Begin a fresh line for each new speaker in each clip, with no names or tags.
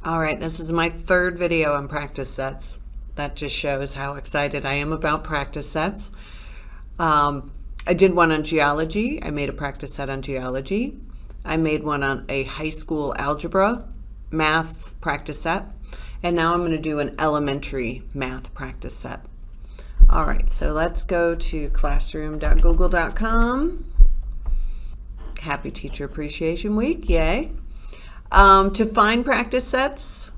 All right, this is my third video on practice sets. That just shows how excited I am about practice sets. I did one on geology. I made a practice set on geology. I made one on a high school algebra math practice set. And now I'm going to do an elementary math practice set. All right, so let's go to classroom.google.com. Happy Teacher Appreciation Week, yay. To find practice sets,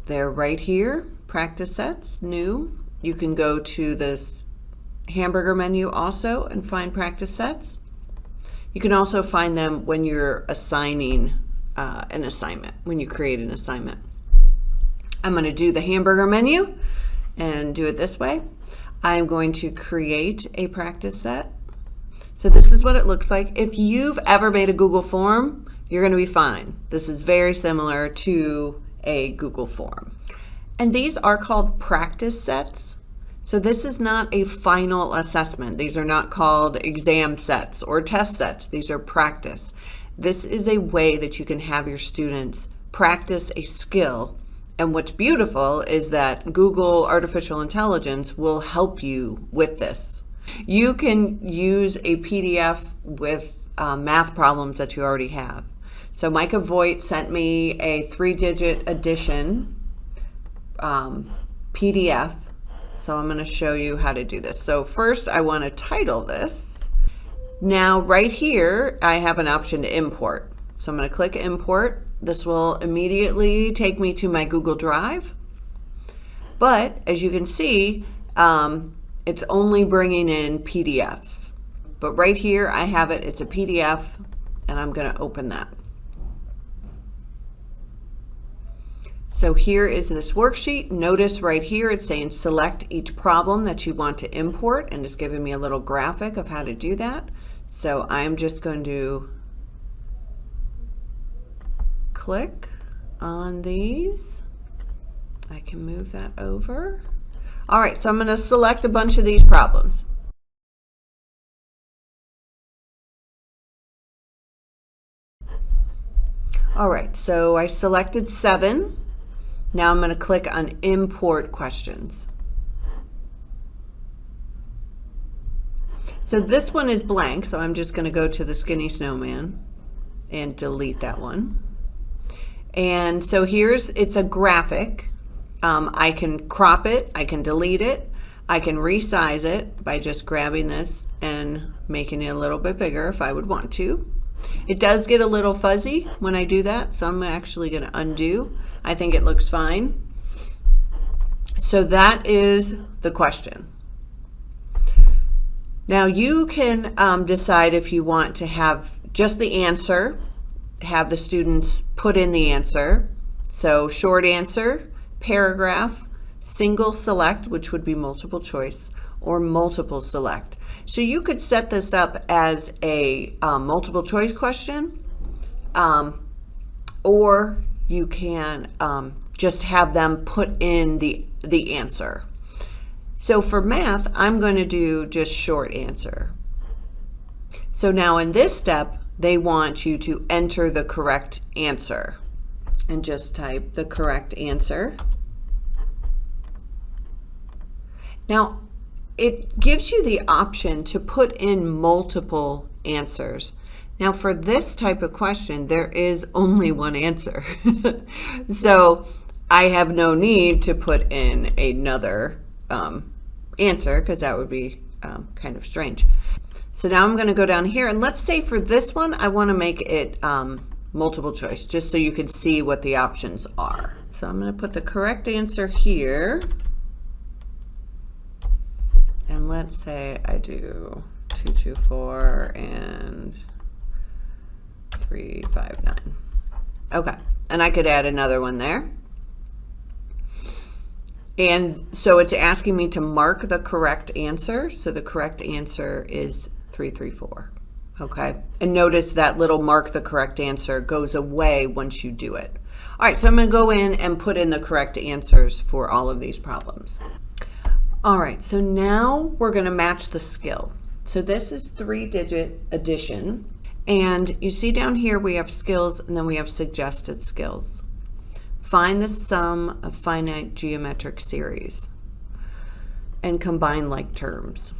they're right here, practice sets, new. You can go to this hamburger menu also and find practice sets. You can also find them when you're assigning an assignment, when you create an assignment. I'm going to do the hamburger menu and do it this way. I'm going to create a practice set. So this is what it looks like. If you've ever made a Google form, you're going to be fine. This is very similar to a Google form. And these are called practice sets. So this is not a final assessment. These are not called exam sets or test sets. These are practice. This is a way that you can have your students practice a skill. And what's beautiful is that Google Artificial Intelligence will help you with this. You can use a PDF with math problems that you already have. So Micah Voigt sent me a 3-digit addition PDF. So I'm going to show you how to do this. So first I want to title this. Now right here I have an option to import. So I'm going to click import. This will immediately take me to my Google Drive. But as you can see, it's only bringing in PDFs. But right here I have it. It's a PDF and I'm going to open that. So here is this worksheet. Notice right here it's saying select each problem that you want to import, and it's giving me a little graphic of how to do that. So I'm just going to click on these. I can move that over. All right, so I'm going to select a bunch of these problems. All right, so I selected 7. Now I'm going to click on import questions. So this one is blank, so I'm just going to go to the skinny snowman and delete that one. And so it's a graphic. I can crop it, I can delete it, I can resize it by just grabbing this and making it a little bit bigger if I would want to. It does get a little fuzzy when I do that, so I'm actually going to undo. I think it looks fine. So that is the question. Now you can decide if you want to have just the answer, have the students put in the answer. So short answer, paragraph, single select, which would be multiple choice, or multiple select. So you could set this up as a multiple choice question, or you can just have them put in the answer. So for math, I'm going to do just short answer. So now in this step, they want you to enter the correct answer. And just type the correct answer. Now, it gives you the option to put in multiple answers. Now for this type of question, there is only one answer. So I have no need to put in another answer, because that would be kind of strange. So now I'm going to go down here, and let's say for this one, I want to make it multiple choice, just so you can see what the options are. So I'm going to put the correct answer here. And let's say I do 224 and 359. Okay, and I could add another one there. And so it's asking me to mark the correct answer. So the correct answer is 334. Okay, and notice that little mark the correct answer goes away once you do it. All right, so I'm going to go in and put in the correct answers for all of these problems. All right, so now we're going to match the skill. So this is 3-digit addition, and you see down here we have skills and then we have suggested skills. Find the sum of finite geometric series and combine like terms.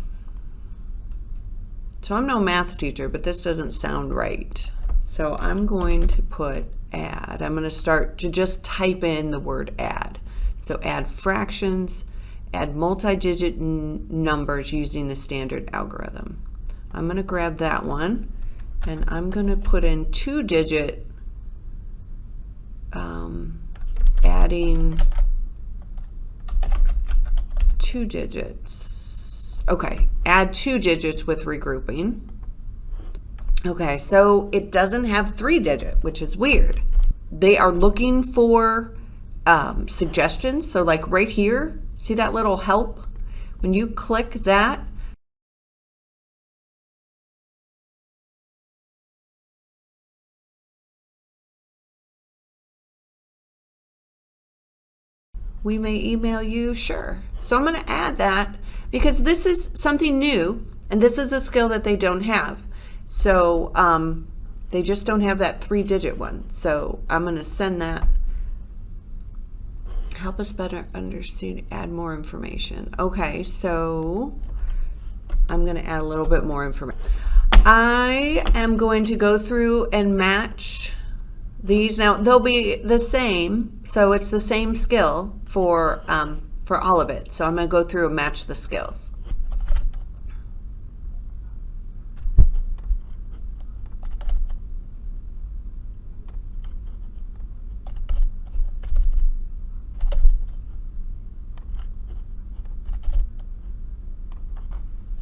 So I'm no math teacher, but this doesn't sound right. So I'm going to put add. I'm going to start to just type in the word add. So add fractions, add multi-digit numbers using the standard algorithm. I'm going to grab that one, and I'm going to put in 2-digit, adding 2 digits. Okay, add 2 digits with regrouping. Okay, so it doesn't have 3-digit, which is weird. They are looking for suggestions. So like right here, see that little help? When you click that, we may email you, sure. So I'm going to add that because this is something new and this is a skill that they don't have. So they just don't have that 3-digit one. So I'm going to send that. Help us better understand, add more information. Okay, so I'm going to add a little bit more information. I am going to go through and match these. Now they'll be the same, so it's the same skill for all of it. So I'm going to go through and match the skills.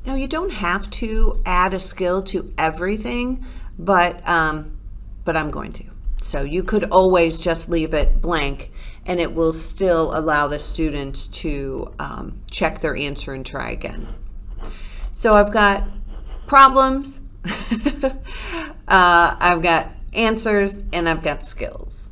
Now you don't have to add a skill to everything, but I'm going to. So you could always just leave it blank and it will still allow the student to check their answer and try again. So I've got problems, I've got answers, and I've got skills.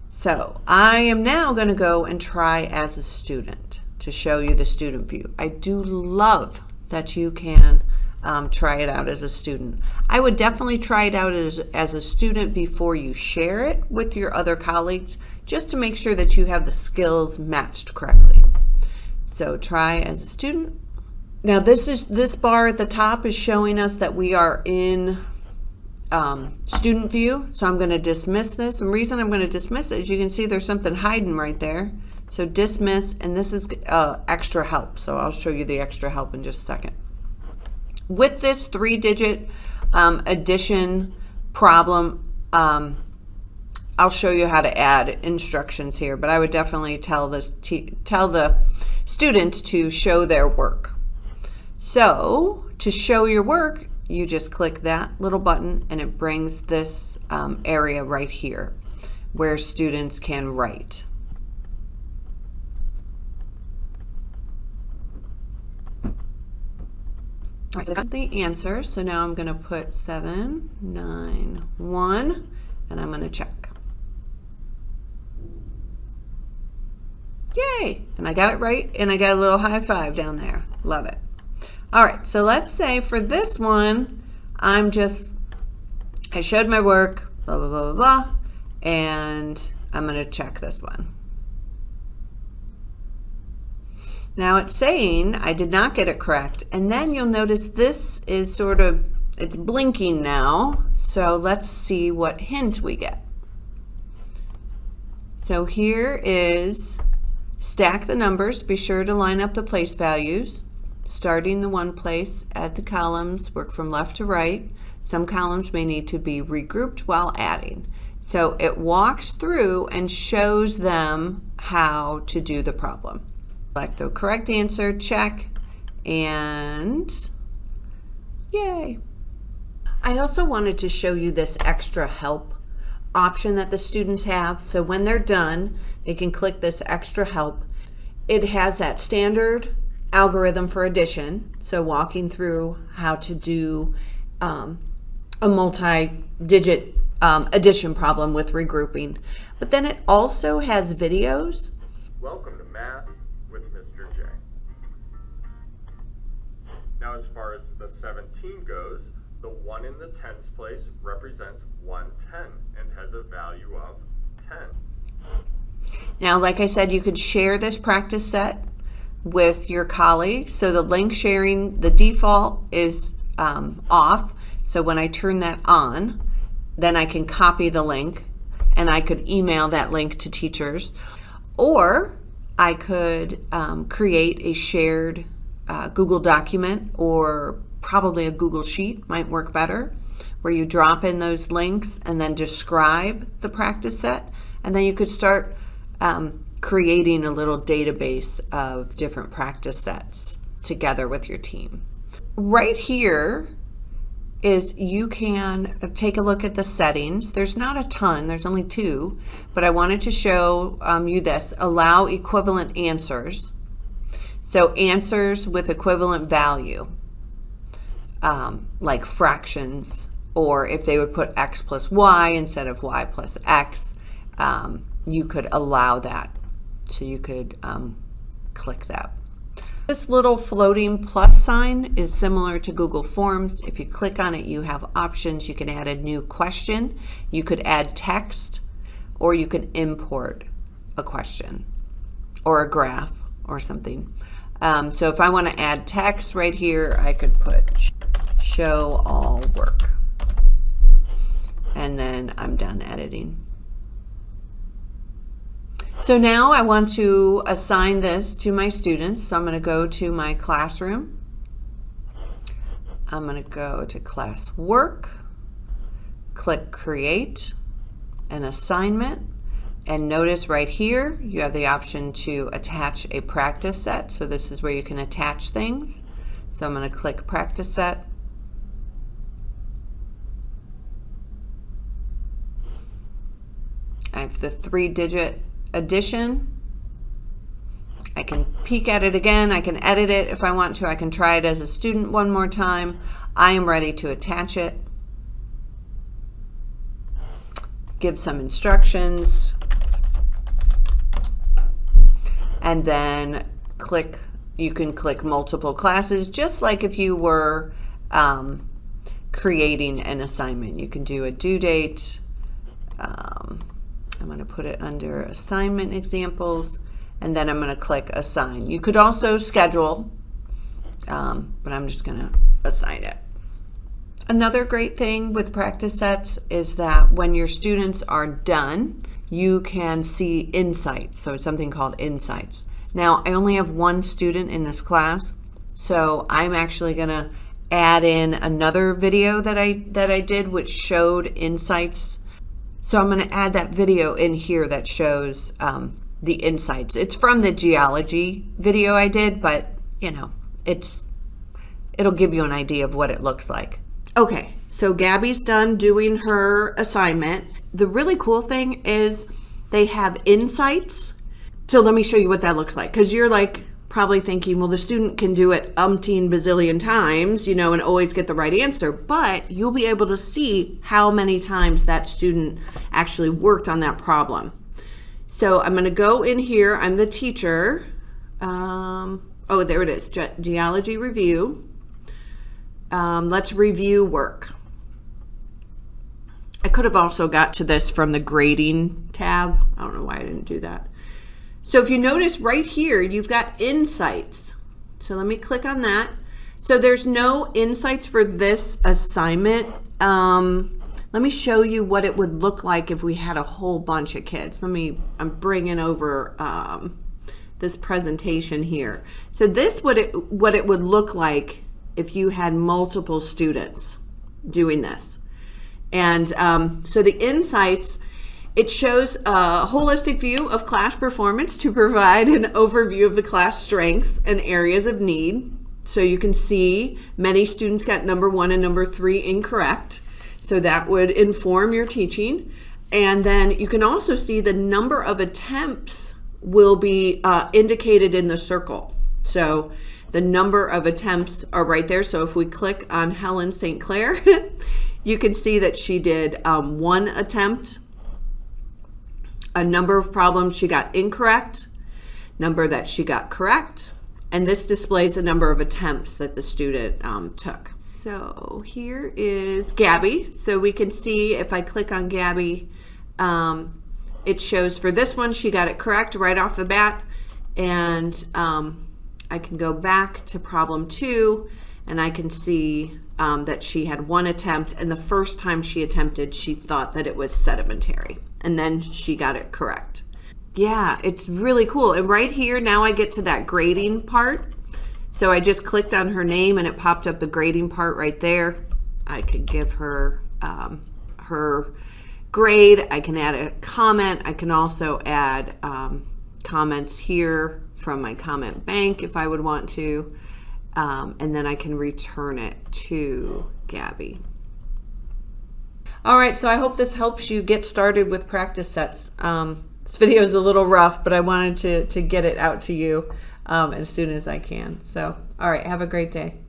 So I am now going to go and try as a student to show you the student view. I do love that you can try it out as a student. I would definitely try it out as a student before you share it with your other colleagues, just to make sure that you have the skills matched correctly. So try as a student. Now this bar at the top is showing us that we are in student view. So I'm going to dismiss this. And the reason I'm going to dismiss it is you can see there's something hiding right there. So dismiss, and this is extra help. So I'll show you the extra help in just a second. With this 3-digit addition problem, I'll show you how to add instructions here, but I would definitely tell the student to show their work. So to show your work, you just click that little button and it brings this area right here where students can write. All right, so I got the answer. So now I'm going to put 791 and I'm going to check. Yay! And I got it right and I got a little high five down there. Love it. All right, so let's say for this one, I showed my work, blah, blah, blah, blah, blah, and I'm going to check this one. Now it's saying I did not get it correct, and then you'll notice this is it's blinking now, so let's see what hint we get. So here is stack the numbers, be sure to line up the place values, starting the one place, add the columns, work from left to right. Some columns may need to be regrouped while adding. So it walks through and shows them how to do the problem. Select the correct answer, check, and yay. I also wanted to show you this extra help option that the students have. So when they're done, they can click this extra help. It has that standard algorithm for addition, so walking through how to do a multi-digit addition problem with regrouping. But then it also has videos.
Welcome to Math with Mr. J. Now as far as the 17 goes, the 1 in the tens place represents 110 and has a value of 10.
Now, like I said, you could share this practice set with your colleagues. So the link sharing, the default is off. So when I turn that on, then I can copy the link and I could email that link to teachers. Or I could create a shared Google document, or probably a Google Sheet might work better, where you drop in those links and then describe the practice set. And then you could start creating a little database of different practice sets together with your team. Right here is you can take a look at the settings. There's not a ton, there's only 2, but I wanted to show you this. Allow equivalent answers. So answers with equivalent value, like fractions, or if they would put x plus y instead of y plus x, you could allow that. So you could click that. This little floating plus sign is similar to Google Forms. If you click on it, you have options. You can add a new question, you could add text, or you can import a question or a graph or something. So if I want to add text right here, I could put show all work. And then I'm done editing. So now I want to assign this to my students. So I'm going to go to my classroom. I'm going to go to class work, click create an assignment, and notice right here you have the option to attach a practice set. So this is where you can attach things. So I'm going to click practice set. I have the 3-digit addition. I can peek at it again. I can edit it if I want to. I can try it as a student one more time. I am ready to attach it. Give some instructions. And then click, you can click multiple classes, just like if you were creating an assignment. You can do a due date. I'm going to put it under assignment examples, and then I'm going to click assign. You could also schedule, but I'm just going to assign it. Another great thing with practice sets is that when your students are done, you can see insights. So it's something called insights. Now, I only have 1 student in this class, so I'm actually going to add in another video that I did, which showed insights. So I'm going to add that video in here that shows the insights. It's from the geology video I did, but you know, it'll give you an idea of what it looks like. Okay, so Gabby's done doing her assignment. The really cool thing is they have insights. So let me show you what that looks like, because you're like probably thinking, well, the student can do it umpteen bazillion times, you know, and always get the right answer, but you'll be able to see how many times that student actually worked on that problem. So I'm going to go in here. I'm the teacher. Oh, there it is, geology review. Let's review work. I could have also got to this from the grading tab. I don't know why I didn't do that. So if you notice right here, you've got insights. So let me click on that. So there's no insights for this assignment. Let me show you what it would look like if we had a whole bunch of kids. I'm bringing over this presentation here. So this what it would look like if you had multiple students doing this. And so the insights, it shows a holistic view of class performance to provide an overview of the class strengths and areas of need. So you can see many students got number 1 and number 3 incorrect. So that would inform your teaching. And then you can also see the number of attempts will be indicated in the circle. So the number of attempts are right there. So if we click on Helen St. Clair, you can see that she did 1 attempt, a number of problems she got incorrect, number that she got correct, and this displays the number of attempts that the student took. So here is Gabby. So we can see if I click on Gabby, it shows for this one, she got it correct right off the bat. And I can go back to problem 2 and I can see that she had one attempt, and the first time she attempted, she thought that it was sedimentary, and then she got it correct. Yeah, it's really cool. And right here, now I get to that grading part. So I just clicked on her name and it popped up the grading part right there. I could give her her grade. I can add a comment. I can also add comments here from my comment bank if I would want to. And then I can return it to Gabby. All right, so I hope this helps you get started with practice sets. This video is a little rough, but I wanted to get it out to you as soon as I can. So, all right, have a great day.